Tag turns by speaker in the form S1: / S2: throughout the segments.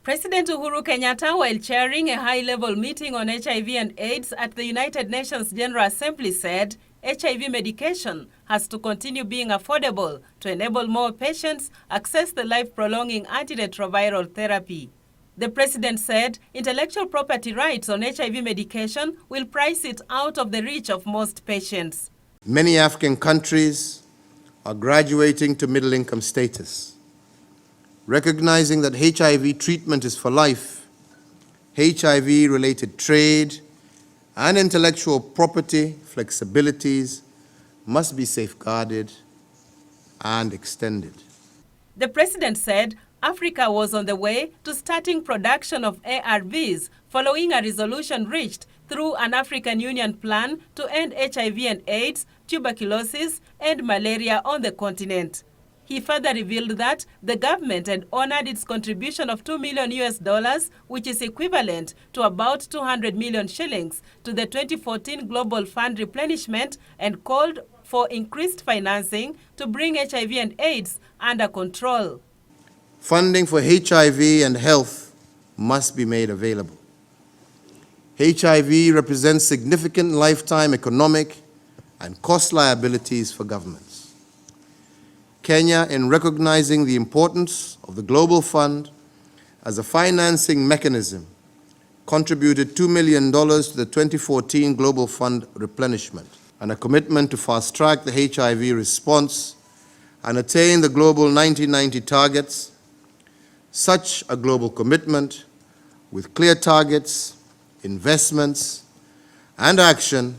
S1: President Uhuru Kenyatta, while chairing a high-level meeting on HIV and AIDS at the United Nations General Assembly, said HIV medication has to continue being affordable to enable more patients access the life-prolonging antiretroviral therapy. The president said intellectual property rights on HIV medication will price it out of the reach of most patients.
S2: Many African countries are graduating to middle-income status. Recognizing that HIV treatment is for life, HIV-related trade and intellectual property flexibilities must be safeguarded and extended.
S1: The president said Africa was on the way to starting production of ARVs following a resolution reached through an African Union plan to end HIV and AIDS, tuberculosis, and malaria on the continent. He further revealed that the government had honored its contribution of $2 million, which is equivalent to about 200 million shillings, to the 2014 Global Fund replenishment and called for increased financing to bring HIV and AIDS under control.
S2: Funding for HIV and health must be made available. HIV represents significant lifetime economic and cost liabilities for governments. Kenya, in recognizing the importance of the Global Fund as a financing mechanism, contributed $2 million to the 2014 Global Fund replenishment and a commitment to fast-track the HIV response and attain the global 1990 targets. Such a global commitment, with clear targets, investments, and action,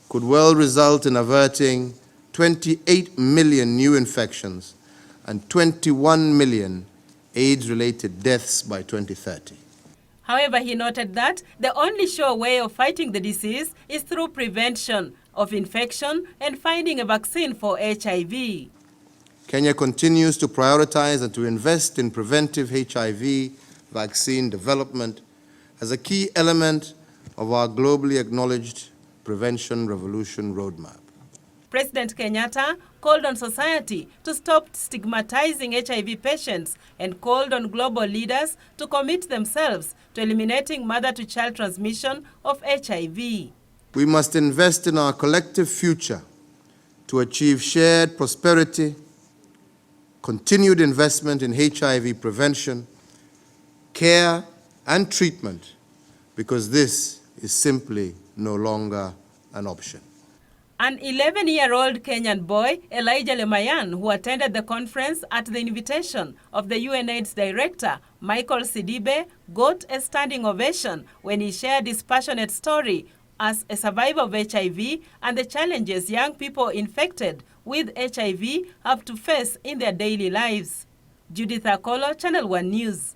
S2: could well result in averting 28 million new infections and 21 million AIDS-related deaths by 2030.
S1: However, he noted that the only sure way of fighting the disease is through prevention of infection and finding a vaccine for HIV.
S2: Kenya continues to prioritize and to invest in preventive HIV vaccine development as a key element of our globally acknowledged Prevention Revolution roadmap.
S1: President Kenyatta called on society to stop stigmatizing HIV patients and called on global leaders to commit themselves to eliminating mother-to-child transmission of HIV.
S2: We must invest in our collective future to achieve shared prosperity, continued investment in HIV prevention, care, and treatment, because this is simply no longer an option.
S1: An 11-year-old Kenyan boy, Elijah Lemayan, who attended the conference at the invitation of the UNAIDS director, Michael Sidibe, got a standing ovation when he shared his passionate story as a survivor of HIV and the challenges young people infected with HIV have to face in their daily lives. Judith Akolo, Channel 1 News.